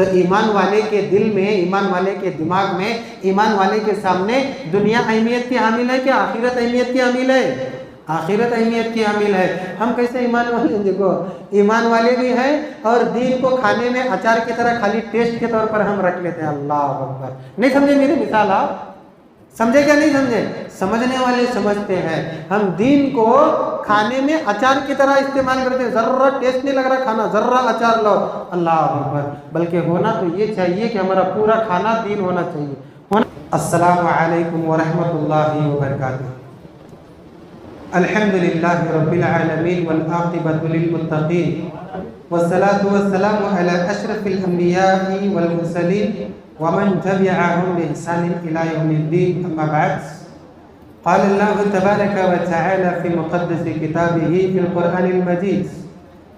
تو ایمان والے کے دل میں، ایمان والے کے دماغ میں، ایمان والے کے سامنے دنیا اہمیت کی حامل ہے کہ آخرت اہمیت کی حامل ہے؟ آخرت اہمیت کی حامل ہے۔ ہم کیسے ایمان والے؟ دیکھو ایمان والے بھی ہیں اور دین کو کھانے میں اچار کی طرح خالی ٹیسٹ کے طور پر ہم رکھ لیتے ہیں۔ اللہ اکبر! نہیں سمجھے میری مثال؟ آپ سمجھے کیا نہیں سمجھے؟ سمجھنے والے سمجھتے ہیں۔ ہم دین کو کھانے میں اچار کی طرح استعمال کرتے ہیں، ذرہ ٹیسٹ نہیں لگ رہا کھانا، ذرہ اچار لو، اللہ اکبر! بلکہ ہونا تو یہ چاہیے کہ ہمارا پورا کھانا دین ہونا چاہیے۔ السلام علیکم ورحمۃ اللہ وبرکاتہ۔ الحمد للہ رب العالمین والعاقبۃ للمتقین والصلاة والسلام علی اشرف الانبیاء والمرسلین ومن تبعهم بإحسان إلى يوم الدين، أما بعد، قال الله تبارك وتعالى في مقدس كتابه في القرآن المجيد: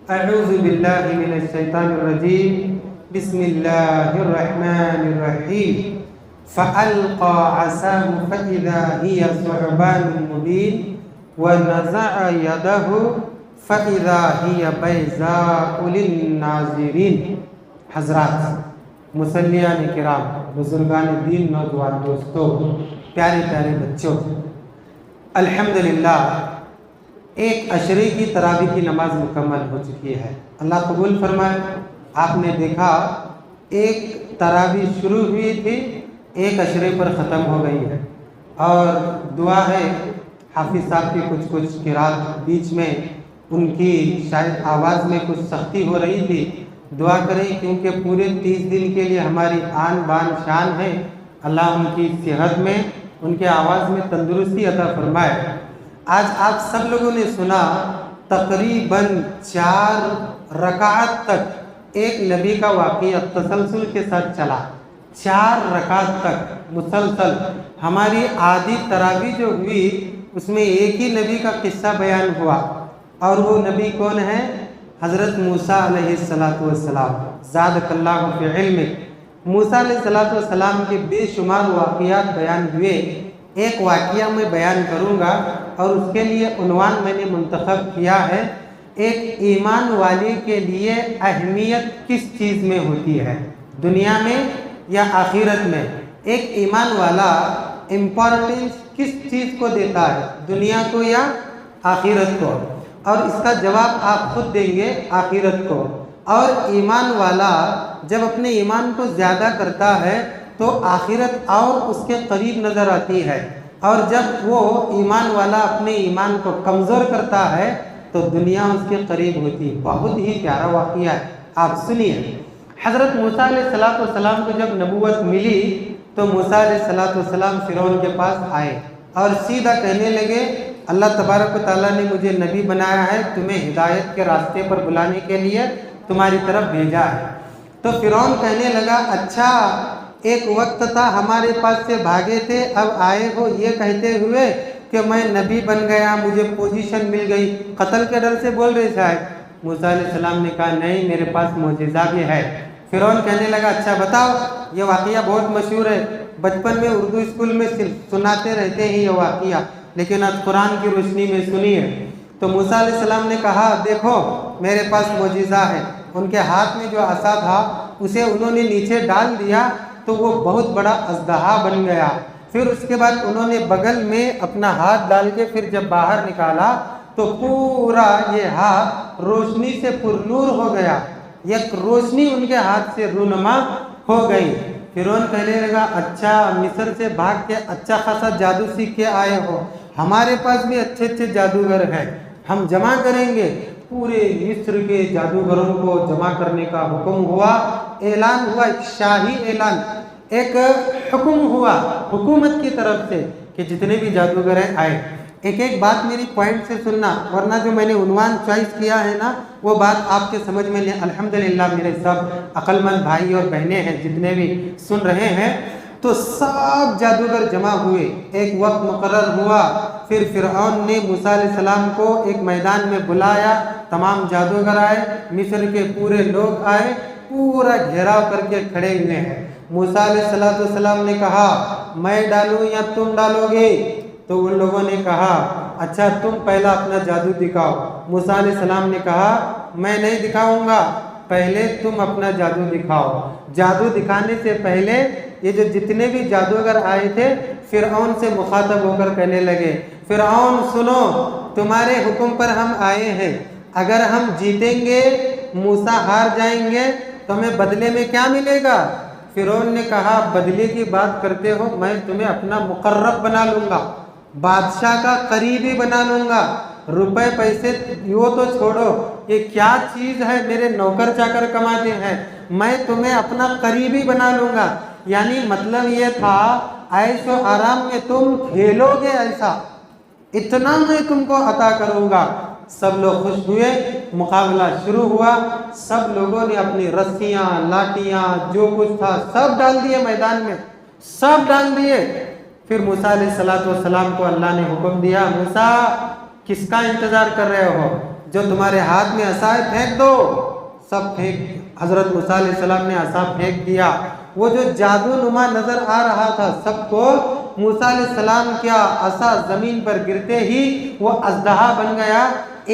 أعوذ بالله من الشيطان الرجيم، بسم الله الرحمن الرحيم، فألقى عصاه فإذا هي ثعبان مبين ونزع يده فإذا هي بيضاء للناظرين۔ حضرات، مصلیان کرام، بزرگان دین، نوجوان دوستوں، پیارے پیارے بچوں، الحمدللہ ایک عشرے کی تراویح کی نماز مکمل ہو چکی ہے۔ اللہ قبول فرمائے۔ آپ نے دیکھا ایک تراویح شروع ہوئی تھی، ایک عشرے پر ختم ہو گئی ہے، اور دعا ہے حافظ صاحب کی کچھ قرات بیچ میں ان کی شاید آواز میں کچھ سختی ہو رہی تھی، دعا کریں کیونکہ پورے 30 دن کے لیے ہماری آن بان شان ہے، اللہ ان کی صحت میں، ان کے آواز میں تندرستی عطا فرمائے۔ آج آپ سب لوگوں نے سنا تقریباً 4 رکعت تک ایک نبی کا واقعہ تسلسل کے ساتھ چلا، 4 رکعت تک مسلسل۔ ہماری آدھی تراویح جو ہوئی اس میں ایک ہی نبی کا قصہ بیان ہوا، اور وہ نبی کون ہے؟ حضرت موسیٰ علیہ السلام، زادک اللہ فی علمک۔ موسیٰ علیہ السلام کے بے شمار واقعات بیان ہوئے، ایک واقعہ میں بیان کروں گا، اور اس کے لیے عنوان میں نے منتخب کیا ہے: ایک ایمان والے کے لیے اہمیت کس چیز میں ہوتی ہے، دنیا میں یا آخرت میں؟ ایک ایمان والا امپورٹنس کس چیز کو دیتا ہے، دنیا کو یا آخرت کو؟ اور اس کا جواب آپ خود دیں گے، آخرت کو۔ اور ایمان والا جب اپنے ایمان کو زیادہ کرتا ہے تو آخرت اور اس کے قریب نظر آتی ہے، اور جب وہ ایمان والا اپنے ایمان کو کمزور کرتا ہے تو دنیا اس کے قریب ہوتی ہے۔ بہت ہی پیارا واقعہ ہے، آپ سنیے۔ حضرت موسیٰ علیہ السلام کو جب نبوت ملی تو موسیٰ علیہ السلام فرعون کے پاس آئے اور سیدھا کہنے لگے: اللہ تبارک و تعالیٰ نے مجھے نبی بنایا ہے، تمہیں ہدایت کے راستے پر بلانے کے لیے تمہاری طرف بھیجا ہے۔ تو فرعون کہنے لگا: اچھا، ایک وقت تھا ہمارے پاس سے بھاگے تھے، اب آئے ہو یہ کہتے ہوئے کہ میں نبی بن گیا، مجھے پوزیشن مل گئی، قتل کے ڈر سے بول رہے شاید۔ موسیٰ علیہ السلام نے کہا: نہیں، میرے پاس معجزہ بھی ہے۔ فرعون کہنے لگا: اچھا بتاؤ، یہ واقعہ بہت مشہور ہے، بچپن میں اردو اسکول میں سناتے رہتے ہیں یہ واقعہ، لیکن آج قرآن کی روشنی میں سنیے۔ تو موسیٰ علیہ السلام نے کہا: دیکھو میرے پاس معجزہ ہے۔ ان کے ہاتھ میں جو عصا تھا اسے انہوں نے نیچے ڈال دیا تو وہ بہت بڑا اژدہا بن گیا۔ پھر اس کے بعد انہوں نے بغل میں اپنا ہاتھ ڈال کے پھر جب باہر نکالا تو پورا یہ ہاتھ روشنی سے پر نور ہو گیا، یک روشنی ان کے ہاتھ سے رونما ہو گئی۔ فرعون کہنے لگا: اچھا، مصر سے بھاگ کے اچھا خاصا جادو سیکھ کے آئے ہو، ہمارے پاس بھی اچھے اچھے جادوگر ہیں، ہم جمع کریں گے۔ پورے مصر کے جادوگروں کو جمع کرنے کا حکم ہوا، اعلان ہوا، ایک شاہی اعلان، ایک حکم ہوا حکومت کی طرف سے کہ جتنے بھی جادوگر ہیں آئے۔ ایک ایک بات میری پوائنٹ سے سننا، ورنہ جو میں نے عنوان چوائس کیا ہے نا وہ بات آپ کے سمجھ میں نہیں۔ الحمدللہ میرے سب عقل مند بھائی اور بہنیں ہیں جتنے بھی سن رہے ہیں، تو سب جادوگر جمع ہوئے، ایک وقت مقرر ہوا، پھر فرعون نے موسیٰ علیہ السلام کو ایک میدان میں بلایا، تمام جادوگر آئے، مصر کے پورے لوگ آئے، پورا گھیراؤ کر کے کھڑے ہوئے ہیں۔ موسیٰ علیہ السلام نے کہا: میں ڈالوں یا تم ڈالو گے؟ تو ان لوگوں نے کہا: اچھا تم پہلا اپنا جادو دکھاؤ۔ موسیٰ علیہ السلام نے کہا: میں نہیں دکھاؤں گا، پہلے تم اپنا جادو دکھاؤ۔ جادو دکھانے سے پہلے یہ جو جتنے بھی جادوگر آئے تھے فرعون سے مخاطب ہو کر کہنے لگے فرعون سنو، تمہارے حکم پر ہم آئے ہیں، اگر ہم جیتیں گے موسیٰ ہار جائیں گے تو ہمیں بدلے میں کیا ملے گا؟ فرعون نے کہا بدلے کی بات کرتے ہو، میں تمہیں اپنا مقرب بنا لوں گا، بادشاہ کا قریبی بنا لوں گا، روپے پیسے یوں تو چھوڑو، یہ کیا چیز ہے میرے نوکر چاکر کماتے ہیں، میں تمہیں اپنا قریبی بنا لوں گا۔ یعنی مطلب یہ تھا عیش و آرام میں تم کھیلو گے، ایسا اتنا میں تم کو عطا کروں گا۔ سب لوگ خوش ہوئے، مقابلہ شروع ہوا، سب لوگوں نے اپنی رسیاں لاٹیاں جو کچھ تھا سب ڈال دیے میدان میں، سب ڈال دیے۔ پھر موسیٰ علیہ السلام کو اللہ نے حکم دیا موسیٰ کس کا انتظار کر رہے ہو، جو تمہارے ہاتھ میں عصا ہے پھینک دو۔ سب پھینک، حضرت موسیٰ علیہ السلام نے عصا پھینک دیا، وہ جو جادو نما نظر آ رہا تھا سب کو، موسیٰ علیہ السلام کیا عصا زمین پر گرتے ہی وہ اژدہا بن گیا،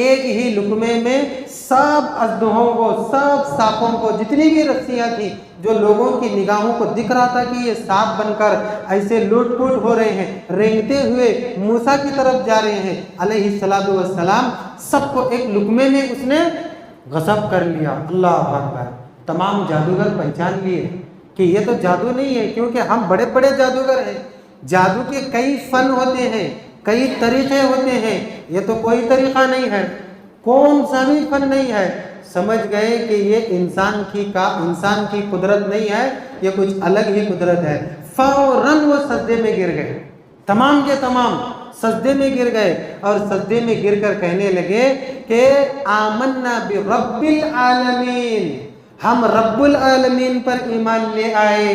ایک ہی لقمے میں سب اژدہوں کو، سب سانپوں کو، جتنی بھی رسیاں تھیں جو لوگوں کی نگاہوں کو دکھ رہا تھا کہ یہ سانپ بن کر ایسے لوٹ پوٹ ہو رہے ہیں، رینگتے ہوئے موسیٰ کی طرف جا رہے ہیں علیہ السلام، سب کو ایک لقمے میں اس نے غصب کر لیا۔ اللہ اکبر! تمام جادوگر پہچان لیے کہ یہ تو جادو نہیں ہے، کیونکہ ہم بڑے بڑے جادوگر ہیں، جادو کے کئی فن ہوتے ہیں، کئی طریقے ہوتے ہیں، یہ تو کوئی طریقہ نہیں ہے، کون سا بھی فن نہیں ہے۔ سمجھ گئے کہ یہ انسان کی قدرت نہیں ہے، یہ کچھ الگ ہی قدرت ہے۔ فوراً وہ سجدے میں گر گئے، تمام کے تمام سجدے میں گر گئے، اور سجدے میں گر کر کہنے لگے کہ آمنا برب العالمین، ہم رب العالمین پر ایمان لے آئے۔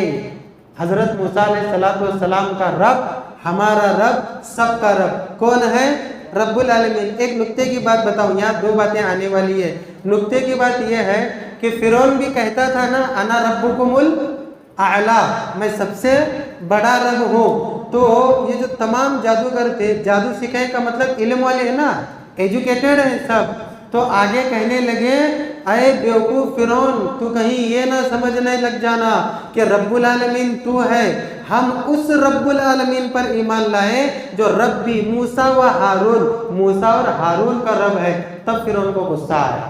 حضرت موسیٰ علیہ السلام کا رب، ہمارا رب، سب کا رب کون ہے؟ رب العالمین۔ ایک نکتے کی بات بتاؤں، یہاں دو باتیں آنے والی ہے۔ نکتے کی بات یہ ہے کہ فرعون بھی کہتا تھا نا انا ربکم الاعلی، میں سب سے بڑا رب ہوں۔ تو یہ جو تمام جادوگر تھے، جادو سیکھنے کا مطلب علم والے ہیں نا، ایجوکیٹڈ ہیں سب، تو آگے کہنے لگے اے بیوقوف فرعون، تو کہیں یہ نہ سمجھنے لگ جانا کہ رب العالمین تو ہے، ہم اس رب العالمین پر ایمان لائے جو ربی موسیٰ و ہارون، موسیٰ اور ہارون کا رب ہے۔ تب فرعون کو غصہ آیا،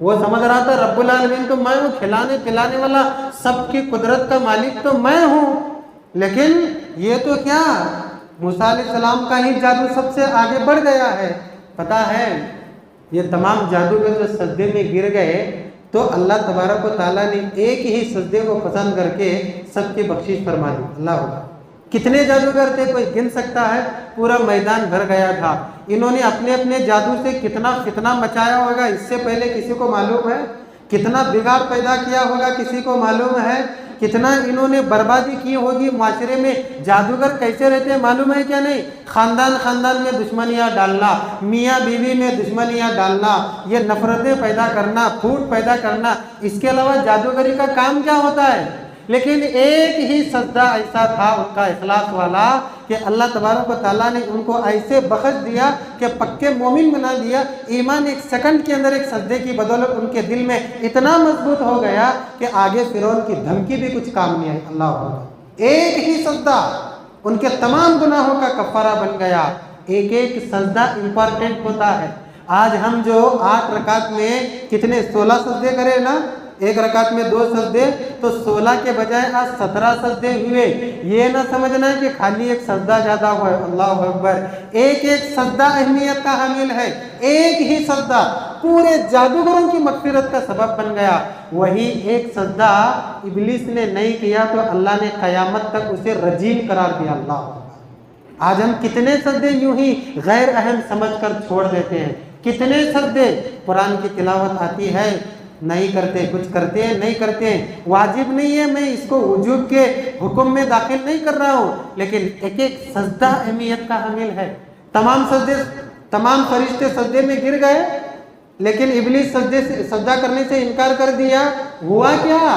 وہ سمجھ رہا تھا رب العالمین تو میں ہوں، کھلانے پلانے والا، سب کی قدرت کا مالک تو میں ہوں، لیکن یہ تو کیا موسیٰ علیہ السلام کا ہی جادو سب سے آگے بڑھ گیا ہے۔ پتہ ہے یہ تمام جادوگر جو سجدے میں گر گئے تو اللہ تبارک و تعالیٰ نے ایک ہی سجدے کو پسند کر کے سب کی بخشش فرما دی۔ اللہ ہوگا، کتنے جادوگر تھے کوئی گن سکتا ہے؟ پورا میدان بھر گیا تھا۔ انہوں نے اپنے اپنے جادو سے کتنا فتنہ مچایا ہوگا اس سے پہلے کسی کو معلوم ہے؟ کتنا بگاڑ پیدا کیا ہوگا کسی کو معلوم ہے؟ کتنا انہوں نے بربادی کی ہوگی معاشرے میں؟ جادوگر کیسے رہتے ہیں معلوم ہے کیا نہیں؟ خاندان میں دشمنیاں ڈالنا، میاں بیوی میں دشمنیاں ڈالنا، یہ نفرتیں پیدا کرنا، پھوٹ پیدا کرنا، اس کے علاوہ جادوگری کا کام کیا ہوتا ہے؟ لیکن ایک ہی سجدہ ایسا تھا ان کا اخلاص والا کہ اللہ تبارک و تعالیٰ نے ان کو ایسے بخش دیا کہ پکے مومن بنا دیا۔ ایمان ایک سیکنڈ کے اندر ایک سجدے کی بدولت ان کے دل میں اتنا مضبوط ہو گیا کہ آگے فرعون کی دھمکی بھی کچھ کام نہیں آئی۔ اللہ اکبر! ایک ہی سجدہ ان کے تمام گناہوں کا کفارہ بن گیا۔ ایک ایک سجدہ امپورٹنٹ ہوتا ہے۔ آج ہم جو 8 رکعت میں کتنے 16 سجدے کرے نا، ایک رکعت میں 2 سجدے، تو 16 کے بجائے آج 17 سجدے ہوئے۔ یہ نہ سمجھنا ہے کہ خالی ایک سجدہ زیادہ ہوا ہے۔ اللہ اکبر! ایک ایک سجدہ اہمیت کا حامل ہے، ایک ہی سجدہ پورے جادوگروں کی مغفرت کا سبب بن گیا۔ وہی ایک سجدہ ابلیس نے نہیں کیا تو اللہ نے قیامت تک اسے رجیم قرار دیا۔ اللہ اکبر! آج ہم کتنے سجدے یوں ہی غیر اہم سمجھ کر چھوڑ دیتے ہیں، کتنے سجدے قرآن کی تلاوت آتی ہے نہیں کرتے، کچھ کرتے ہیں نہیں کرتے ہیں، واجب نہیں ہے، میں اس کو وجوب کے حکم میں داخل نہیں کر رہا ہوں، لیکن ایک ایک سجدہ اہمیت کا حامل ہے۔ تمام فرشتے سجدے میں گر گئے، لیکن ابلیس سجدہ کرنے سے انکار کر دیا۔ ہوا کیا؟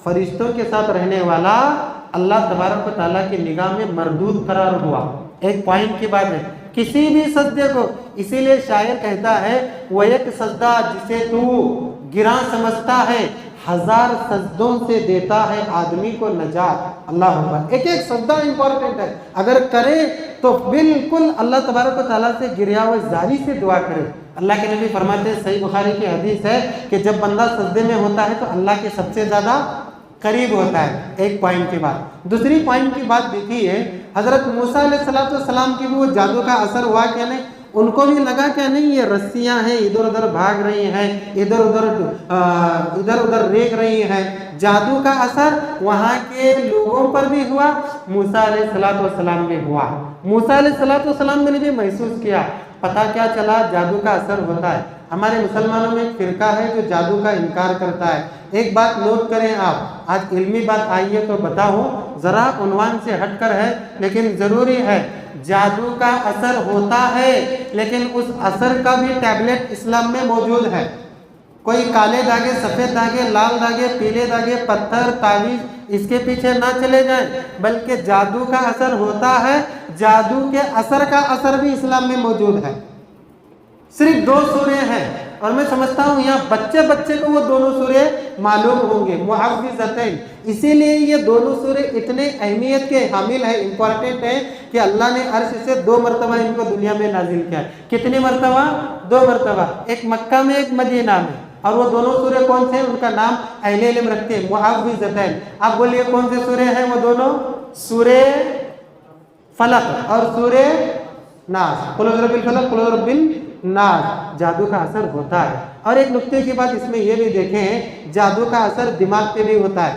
فرشتوں کے ساتھ رہنے والا اللہ تبارک و تعالیٰ کی نگاہ میں مردود قرار ہوا۔ ایک پوائنٹ کی بات ہے، کسی بھی سجدے کو، اسی لیے شاعر کہتا ہے وہ ایک سجدہ جسے تو گراں سمجھتا ہے 1000 سجدوں سے دیتا ہے آدمی کو نجات۔ اللہ اکبر، ایک ایک سجدہ امپورٹنٹ ہے، اگر کرے تو بالکل اللہ تبارک و تعالیٰ سے گریہ زاری سے دعا کرے۔ اللہ کے نبی فرماتے ہیں، صحیح بخاری کی حدیث ہے کہ جب بندہ سجدے میں ہوتا ہے تو اللہ کے سب سے زیادہ قریب ہوتا ہے۔ ایک پوائنٹ کی بات، دوسری پوائنٹ کی بات دیکھیے، حضرت موسیٰ علیہ السلام کی بھی وہ جادو کا اثر ہوا کہ نہیں؟ ان کو بھی لگا کہ نہیں یہ رسیاں ہیں، ادھر ادھر بھاگ رہی ہیں، ادھر ادھر ریگ رہی ہیں۔ جادو کا اثر وہاں کے لوگوں پر بھی ہوا، موسیٰ علیہ السلام میں ہوا۔ موسیٰ علیہ السلام نے بھی محسوس کیا، پتہ کیا چلا جادو کا اثر ہوتا ہے۔ ہمارے مسلمانوں میں ایک فرقہ ہے جو جادو کا انکار کرتا ہے۔ ایک بات نوٹ کریں آپ، آج علمی بات آئی ہے تو بتاؤں، ذرا عنوان سے ہٹ کر ہے لیکن ضروری ہے۔ جادو کا اثر ہوتا ہے لیکن اس اثر کا بھی ٹیبلٹ اسلام میں موجود ہے۔ کوئی کالے داغے، سفید داغے، لال داغے، پیلے داغے، پتھر، تعویذ اس کے پیچھے نہ چلے جائیں، بلکہ جادو کا اثر ہوتا ہے، جادو کے اثر کا اثر بھی اسلام میں موجود ہے۔ صرف 2 سورے ہیں اور میں سمجھتا ہوں یہاں بچے کو وہ دونوں سورے معلوم ہوں گے، معوذتین۔ اسی لیے یہ دونوں سورے اتنے اہمیت کے حامل ہیں، امپورٹنٹ ہیں کہ اللہ نے عرش سے 2 مرتبہ ان کو دنیا میں نازل کیا ہے۔ کتنی مرتبہ؟ 2 مرتبہ، ایک مکہ میں ایک مدینہ میں۔ اور وہ دونوں سورے کون سے ہیں؟ ان کا نام اہل علم رکھتے ہیں، معوذتین۔ آپ بولیے کون سے سورے ہیں وہ دونوں؟ سورہ فلق اور سورہ ناس، قل اعوذ برب الفلق، قل اعوذ برب الناس۔ جادو کا اثر ہوتا ہے۔ اور ایک نکتے کی بات اس میں یہ بھی دیکھیں، جادو کا اثر دماغ پہ بھی ہوتا ہے،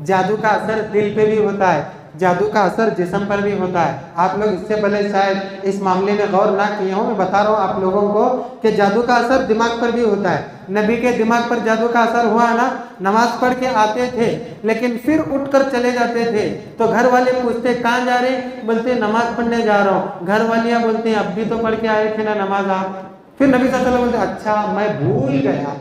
جادو کا اثر دل پہ بھی ہوتا ہے، جادو کا اثر جسم پر بھی ہوتا ہے۔ آپ لوگ اس سے پہلے شاید اس معاملے میں غور نہ کیے ہوں، میں بتا رہا ہوں آپ لوگوں کو کہ جادو کا اثر دماغ پر بھی ہوتا ہے۔ نبی کے دماغ پر جادو کا اثر ہوا نا، نماز پڑھ کے آتے تھے لیکن پھر اٹھ کر چلے جاتے تھے تو گھر والے پوچھتے کہاں جا رہے؟ بولتے نماز پڑھنے جا رہا ہوں۔ گھر والیاں بولتے ہیں اب بھی تو پڑھ کے آئے تھے نا نماز آپ۔ پھر نبی صلی اللہ علیہ وسلم بولتے اچھا میں بھول گیا۔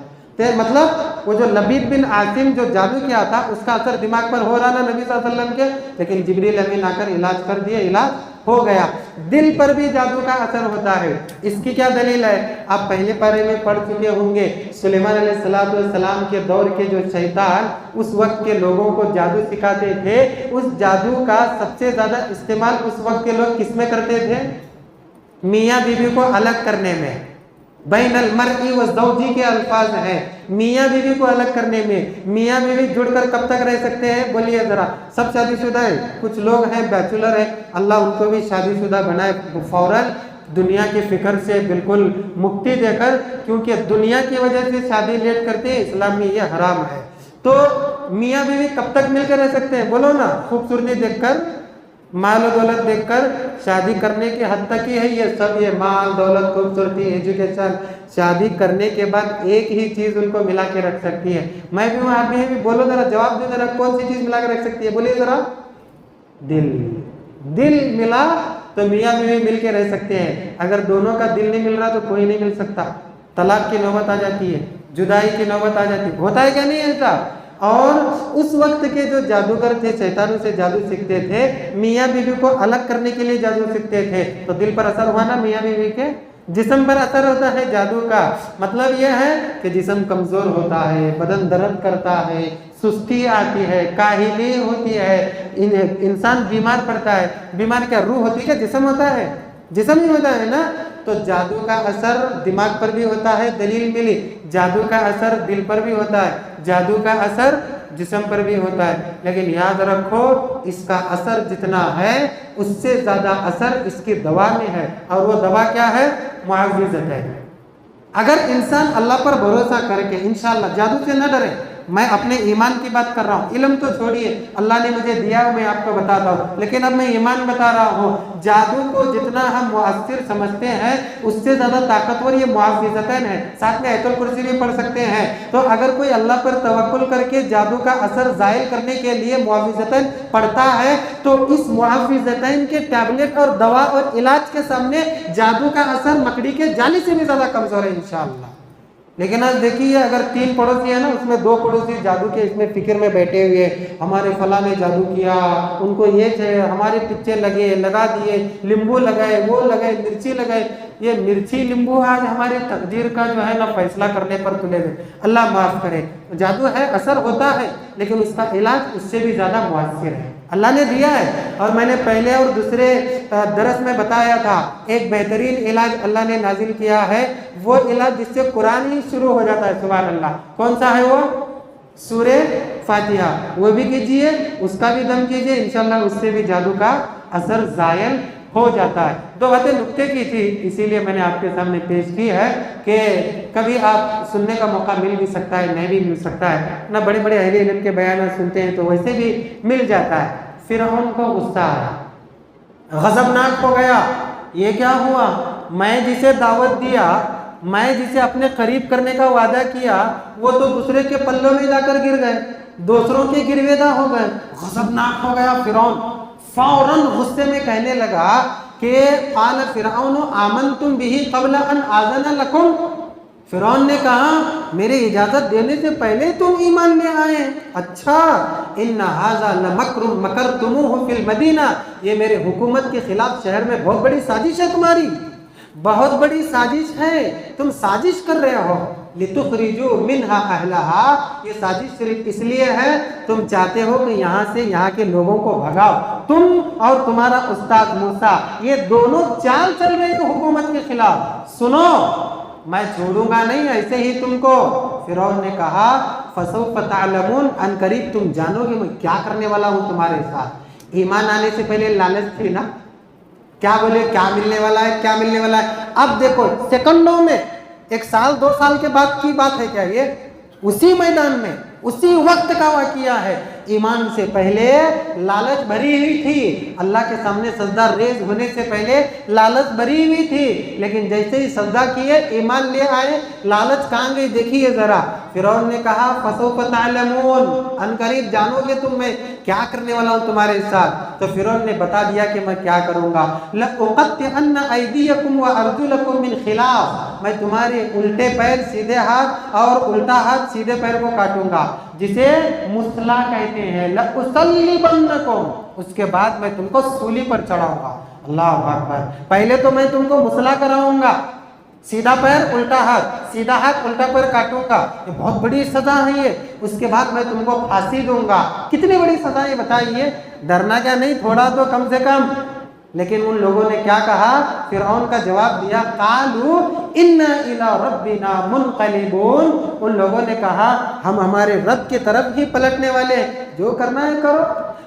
مطلب وہ جو لبید بن عاصم جو جادو کیا تھا اس کا اثر دماغ پر ہو رہا نا نبی صلی اللہ علیہ وسلم کے، لیکن جبریل امین آ کر علاج کر دیا، علاج ہو گیا۔ دل پر بھی جادو کا اثر ہوتا ہے۔ اس کی کیا دلیل ہے؟ آپ پہلے پارے میں پڑھ چکے ہوں گے، سلیمان علیہ السلام کے دور کے جو شیطان اس وقت کے لوگوں کو جادو سکھاتے تھے، اس جادو کا سب سے زیادہ استعمال اس وقت کے لوگ کس میں کرتے تھے؟ میاں بیوی کو الگ کرنے میں۔ بین المرء والزوج کے الفاظ ہیں، میاں بیوی کو الگ کرنے میں۔ میاں بیوی جڑ کر کب تک رہ سکتے ہیں؟ بولیے ذرا۔ سب شادی شدہ ہیں، کچھ لوگ ہیں بیچولر ہیں، اللہ ان کو بھی شادی شدہ بنائے فوراً دنیا کی فکر سے بالکل مکتی دے کر، کیونکہ دنیا کی وجہ سے شادی لیٹ کرتے ہیں، اسلام میں یہ حرام ہے۔ تو میاں بیوی کب تک مل کر رہ سکتے ہیں؟ بولو نا، خوبصورتی دیکھ کر، مال و دولت دیکھ کر شادی کرنے کے حد تک ہی ہے یہ سب، یہ مال دولت خوبصورتی ایجوکیشن۔ شادی کرنے کے بعد ایک ہی چیز ان کو ملا کے رکھ سکتی ہے۔ میں بھی ہوں، آپ بھی ہیں، بولو ذرا، جواب دو ذرا، کون سی چیز ملا کے رکھ سکتی ہے؟ بولیے ذرا۔ دل۔ دل ملا تو میاں بیوی مل کے رہ سکتے ہیں، اگر دونوں کا دل نہیں مل رہا تو کوئی نہیں مل سکتا، طلاق کی نوبت آ جاتی ہے، جدائی کی نوبت آ جاتی ہے۔ ہوتا ہے کیا نہیں ایسا؟ اور اس وقت کے جو جادوگر تھے، شیطانوں سے جادو سیکھتے تھے، میاں بیوی کو الگ کرنے کے لیے جادو سیکھتے تھے، تو دل پر اثر ہوا نا میاں بیوی کے، جسم پر اثر ہوتا ہے جادو کا۔ مطلب یہ ہے کہ جسم کمزور ہوتا ہے، بدن درد کرتا ہے، سستی آتی ہے، کاہلی ہوتی ہے، انسان بیمار پڑتا ہے۔ بیمار کیا روح ہوتی ہے کیا جسم ہوتا ہے؟ جسم ہی ہوتا ہے نا۔ تو جادو کا اثر دماغ پر بھی ہوتا ہے، دلیل ملی۔ جادو کا اثر دل پر بھی ہوتا ہے، جادو کا اثر جسم پر بھی ہوتا ہے، لیکن یاد رکھو اس کا اثر جتنا ہے اس سے زیادہ اثر اس کی دوا میں ہے، اور وہ دوا کیا ہے؟ معوذت ہے۔ اگر انسان اللہ پر بھروسہ کر کے انشاءاللہ جادو سے نہ ڈرے، میں اپنے ایمان کی بات کر رہا ہوں، علم تو چھوڑیے، اللہ نے مجھے دیا ہے میں آپ کو بتاتا ہوں، لیکن اب میں ایمان بتا رہا ہوں۔ جادو کو جتنا ہم مؤثر سمجھتے ہیں اس سے زیادہ طاقتور یہ معوذتین ہے، ساتھ میں آیت الکرسی بھی پڑھ سکتے ہیں۔ تو اگر کوئی اللہ پر توکل کر کے جادو کا اثر زائل کرنے کے لیے معوذتین پڑھتا ہے تو اس معوذتین کے ٹیبلٹ اور دوا اور علاج کے سامنے جادو کا اثر مکڑی کے جالی سے بھی زیادہ کمزور ہے انشاءاللہ۔ لیکن آج دیکھیے، اگر 3 پڑوسی ہیں نا، اس میں 2 پڑوسی جادو کے اس میں فکر میں بیٹھے ہوئے، ہمارے فلاں نے جادو کیا، ان کو یہ چاہیے، ہمارے پیچھے لگا دیے، لیمبو لگائے، وہ لگائے، مرچی لگائے، یہ مرچی لیمبو آج ہماری تقدیر کا جو ہے نا فیصلہ کرنے پر تلے ہوئے. اللہ معاف کرے. جادو ہے، اثر ہوتا ہے، لیکن اس کا علاج اس سے بھی زیادہ مؤثر ہے، اللہ نے دیا ہے. اور میں نے پہلے اور دوسرے درس میں بتایا تھا، ایک بہترین علاج اللہ نے نازل کیا ہے، وہ علاج جس سے قرآن ہی شروع ہو جاتا ہے. سبحان اللہ. کون سا ہے وہ؟ سورہ فاتحہ. وہ بھی کیجئے، اس کا بھی دم کیجئے، انشاءاللہ اس سے بھی جادو کا اثر زائل ہو جاتا ہے. دو باتیں نکتے کی تھی، اسی لیے میں نے آپ کے سامنے پیش کی ہے کہ کبھی آپ سننے کا موقع مل بھی سکتا ہے، نہیں بھی مل سکتا ہے نہ. بڑے بڑے اہل علم کے بیانات سنتے ہیں تو ویسے بھی مل جاتا ہے. فرعون کو غصہ آیا، غضبناک ہو گیا. یہ کیا ہوا؟ میں جسے دعوت دیا، میں جسے اپنے قریب کرنے کا وعدہ کیا، وہ تو دوسرے کے پلوں میں جا کر گر گئے، دوسروں کے گرویدہ ہو گئے. غضبناک ہو گیا فرعون. فوراً غصے میں کہنے لگا کہ قال فرعون آمنتم به قبل ان آذن لکم. فرعون نے کہا میرے اجازت دینے سے پہلے تم ایمان لے آئے. اچھا. ان ھذا لمکر مکرتموہ فی المدینہ. یہ میرے حکومت کے خلاف شہر میں بہت بڑی سازش ہے تمہاری، بہت بڑی سازش ہے، تم سازش کر رہے ہو. لتخرجوا منہا اہلہا. یہ سازش صرف اس لیے ہے تم چاہتے ہو کہ یہاں سے یہاں کے لوگوں کو بھگاؤ. تم اور تمہارا استاد موسیٰ یہ دونوں چال چل رہے ہیں حکومت کے خلاف. سنو میں چھوڑوں گا نہیں ایسے ہی تم کو. فرعون نے کہا فسوف تعلمون. ان قریب تم جانو گے میں کیا کرنے والا ہوں تمہارے ساتھ. ایمان آنے سے پہلے لالچ تھی نا، کیا بولے کیا ملنے والا ہے، کیا ملنے والا ہے. اب دیکھو سیکنڈوں میں، 1 سال 2 سال کے بعد کی بات ہے کیا یہ؟ اسی میدان میں اسی وقت کا واقعہ ہے. ایمان سے پہلے لالچ بھری ہوئی تھی، اللہ کے سامنے سجدہ ریز ہونے سے پہلے لالچ بھری ہوئی تھی، لیکن جیسے ہی سجدہ کیے ایمان لے آئے لالچ کہاں گئی دیکھیے ذرا. فرعون نے کہا فسوف تعلمون. ان قریب جانو گے تم میں کیا کرنے والا ہوں تمہارے ساتھ. تو فرعون نے بتا دیا کہ میں کیا کروں گا. لأقطعن ایدیکم وارجلکم من خلاف. میں تمہارے الٹے پیر سیدھے ہاتھ اور الٹا ہاتھ سیدھے پیر کو کاٹوں گا، جسے مسلا کہتے ہیں. لأصلبنکم. اس کے بعد میں تم کو سولی پر چڑھاؤں گا. اللہ اکبر. پہلے تو میں تم کو مسلا کراؤں گا، سیدھا پیر الٹا ہاتھ، سیدھا ہاتھ الٹا پیر کاٹوں گا. یہ بہت بڑی سزا ہے یہ. اس کے بعد میں تم کو پھانسی دوں گا. کتنی بڑی سزا ہے بتائیے. ڈرنا کیا نہیں تھوڑا تو کم سے کم. لیکن ان لوگوں نے کیا کہا؟ فرعون کا جواب دیا قالوا انا الی ربنا منقلبون. ان لوگوں نے کہا ہم ہمارے رب کی طرف ہی پلٹنے والے ہیں، جو کرنا ہے کرو.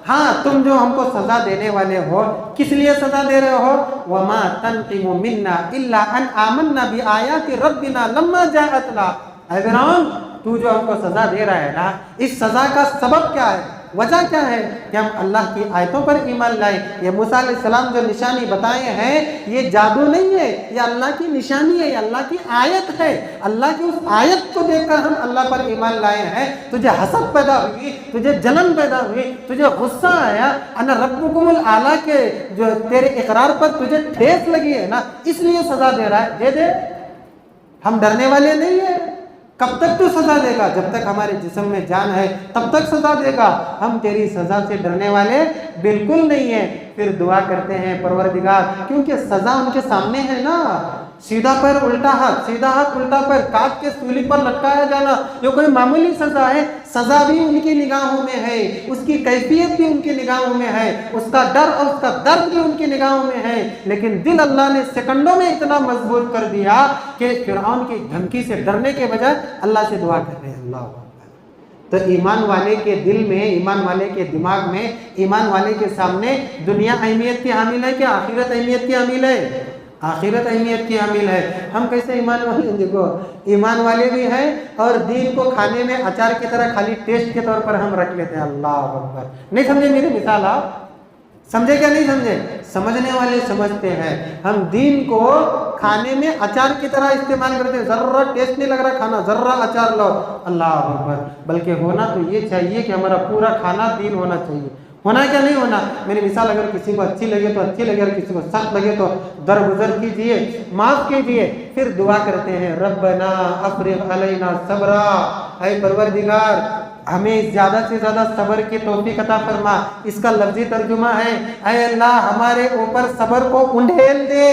ہاں تم جو ہم کو سزا دینے والے ہو، کس لیے سزا دے رہے ہو؟ وما تنقم منا الا ان آمنا بآیات ربنا لما جاءتنا. اے فرعون تو جو ہم کو سزا دے رہا ہے نا، اس سزا کا سبب کیا ہے، وجہ کیا ہے؟ کہ ہم اللہ کی آیتوں پر ایمان لائے. یہ موسیٰ علیہ السلام جو نشانی بتائے ہیں یہ جادو نہیں ہے، یہ اللہ کی نشانی ہے، یہ اللہ کی آیت ہے. اللہ کی اس آیت کو دیکھ کر ہم اللہ پر ایمان لائے ہیں. تجھے حسد پیدا ہوئی، تجھے جلن پیدا ہوئی، تجھے غصہ آیا، انا ربکم الاعلیٰ کے جو تیرے اقرار پر تجھے ٹھیس لگی ہے نا، اس لیے سزا دے رہا ہے. دے دے. ہم ڈرنے والے نہیں ہیں. کب تک تو سزا دے گا؟ جب تک ہمارے جسم میں جان ہے تب تک سزا دے گا. ہم تیری سزا سے ڈرنے والے بالکل نہیں ہیں. پھر دعا کرتے ہیں پروردگار، کیونکہ سزا ان کے سامنے ہے نا. سیدھا پیر الٹا ہاتھ، سیدھا ہاتھ الٹا پیر کاٹ کے سولی پر لٹکایا جانا یہ کوئی معمولی سزا ہے. سزا بھی ان کی نگاہوں میں ہے، اس کی کیفیت بھی ان کی نگاہوں میں ہے، اس کا ڈر اور اس کا درد بھی ان کی نگاہوں میں ہے. لیکن دل اللہ نے سیکنڈوں میں اتنا مضبوط کر دیا کہ فرعون کی دھمکی سے ڈرنے کے بجائے اللہ سے دعا کر رہے ہیں. اللہ اکبر. تو ایمان والے کے دل میں، ایمان والے کے دماغ میں، ایمان والے کے سامنے دنیا اہمیت کی حامل ہے کہ آخرت اہمیت کی حامل ہے؟ آخرت اہمیت کی حامل ہے. ہم کیسے ایمان والے؟ دیکھو ایمان والے بھی ہیں اور دین کو کھانے میں اچار کی طرح خالی ٹیسٹ کے طور پر ہم رکھ لیتے ہیں. اللہ اکبر. نہیں سمجھے میری مثال؟ آپ سمجھے کیا نہیں سمجھے؟ سمجھنے والے سمجھتے ہیں. ہم دین کو کھانے میں اچار کی طرح استعمال کرتے ہیں. ذرہ ٹیسٹ نہیں لگ رہا کھانا، ذرہ اچار لو. اللہ اکبر. بلکہ ہونا تو یہ چاہیے کہ ہمارا پورا کھانا دین ہونا چاہیے. ہونا کیا نہیں ہونا؟ میری مثال اگر کسی کو اچھی لگے تو اچھی لگے، اگر کسی کو سخت لگے تو درگزر کیجئے، معاف کیجئے. پھر دعا کرتے ہیں ربنا افرغ علینا صبرا. اے پروردگار ہمیں زیادہ سے زیادہ صبر کی توفیق عطا فرما. اس کا لفظی ترجمہ ہے اے اللہ ہمارے اوپر صبر کو انڈھیل دے.